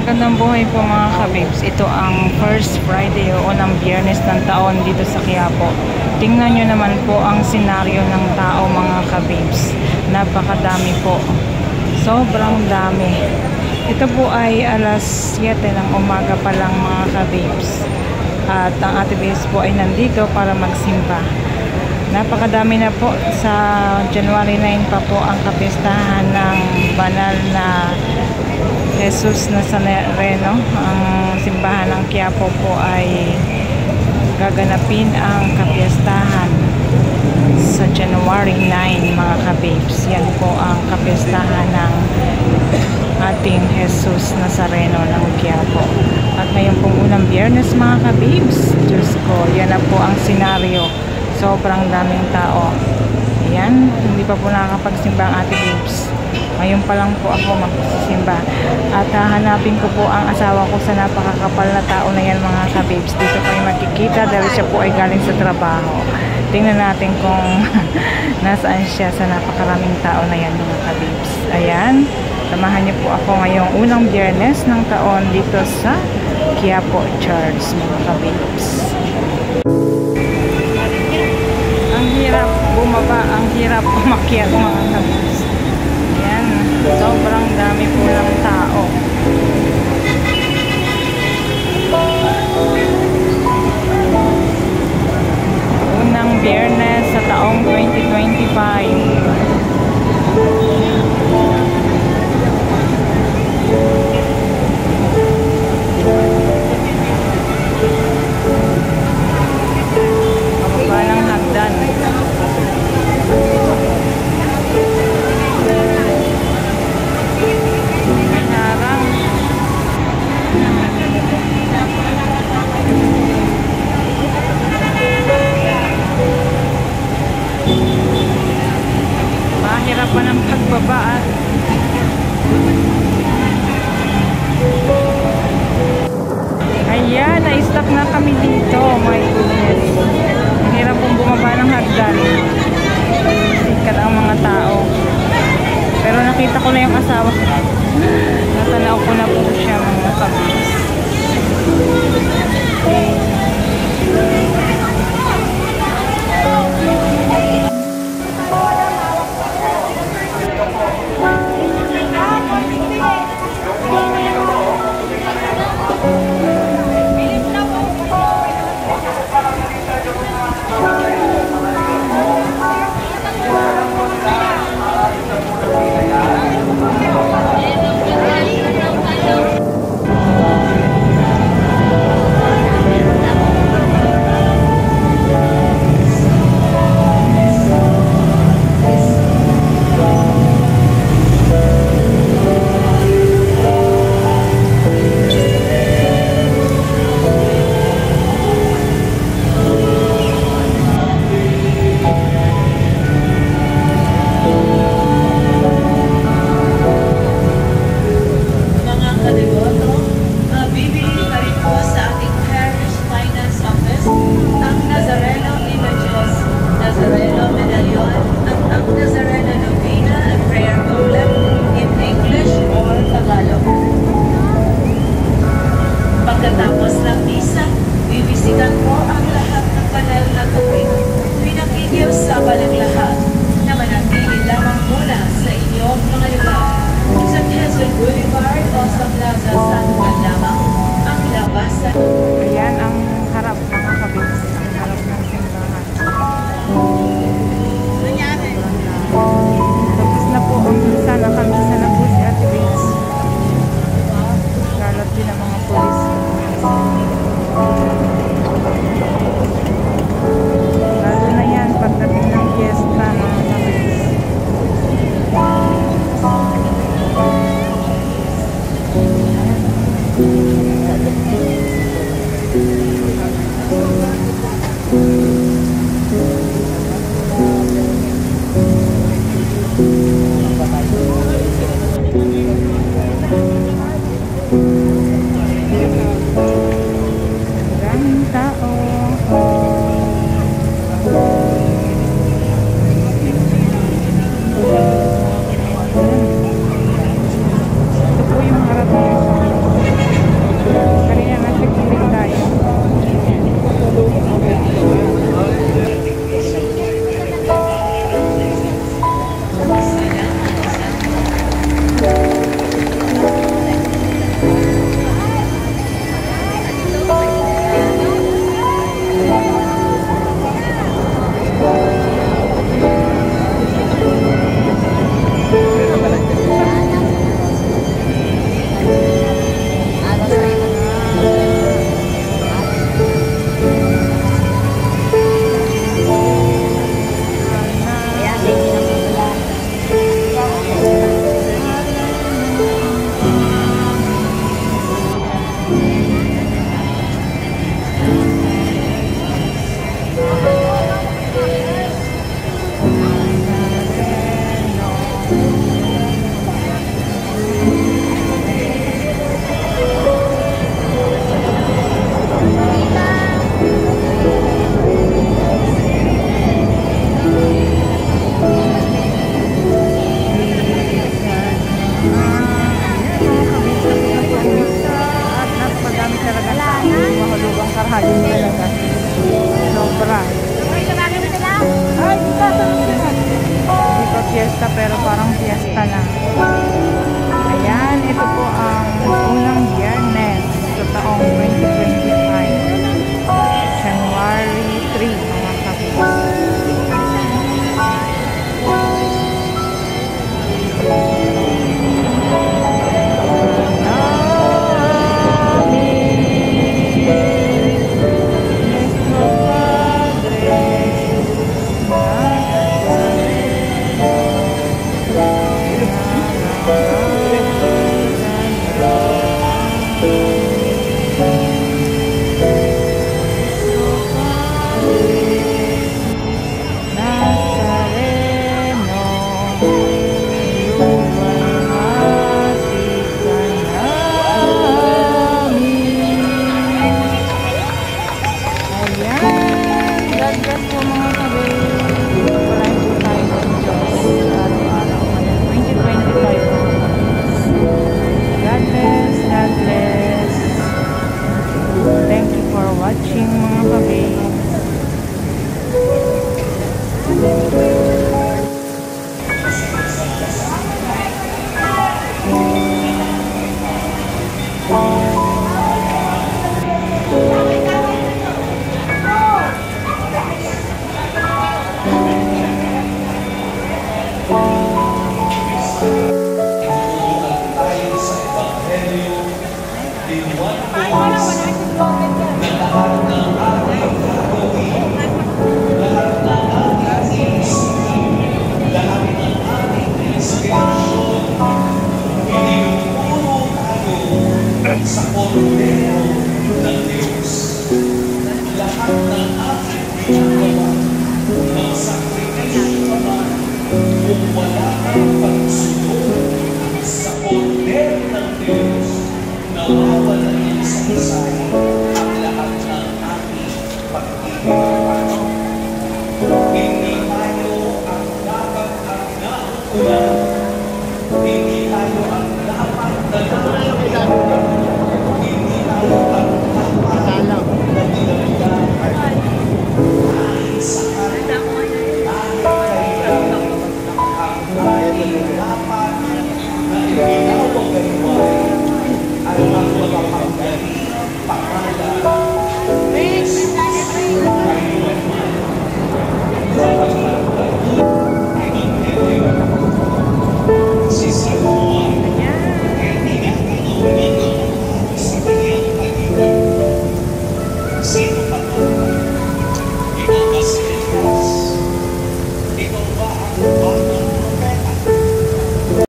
Magandang buhay po mga kabibs. Ito ang first Friday o unang biyernes ng taon dito sa Quiapo. Tingnan nyo naman po ang senaryo ng tao mga kabibs. Napakadami po. Sobrang dami. Ito po ay alas 7 ng umaga pa lang mga kabibs. At ang Ate Bes po ay nandito para magsimba. Napakadami na po. Sa January 9 pa po ang kapistahan ng banal na Jesus Nazareno. Ang simbahan ng Quiapo po ay gaganapin ang kapistahan sa January 9 mga kabibs. Yan po ang kapistahan ng ating Jesus Nazareno ng Quiapo. At ngayon pong unang biyernes mga kabibs, Diyos ko, yan na po ang senaryo. Sobrang daming tao. Ayan, hindi pa po nakakapagsimba ang Ate Babes. Ngayon pa lang po ako magsisimba. At hahanapin ko po ang asawa ko sa napakakapal na tao na yan mga kabibs. Dito kayo magkikita dahil siya po ay galing sa trabaho. Tingnan natin kung nasaan siya sa napakaraming tao na yan mga kabibs. Ayan, samahan niyo po ako ngayong unang biyernes ng taon dito sa Quiapo Church mga kabibs. Ang hirap bumaba, ang hirap umakyat mga kabibs. Ayan, sobrang dami po ng tao. Unang biyernes sa taong 2025. Mahirap pa ng pagbaba. Ayan, na-stop na kami dito. My goodness. Ang hirap pong bumaba ng hagdan. Sikat ang mga tao. Pero nakita ko na yung asawa ko. Natanaw ko na po siya mga kabis. Pagkatapos ng misa, bibisikan ko ang lahat ng banal na tubig. Pinakikiw sa balang lahat na manatili lamang muna sa inyong mga lugar. Sa Quezon Boulevard o sa Plaza Ayun talaga. Sobra. Ay, di pa sila. Di pa fiesta pero parang fiesta na. Ayan, ito po ang unang Biyernes sa taong 2025. January 3, mga kabis. Thank you for watching, mga kabis. Sa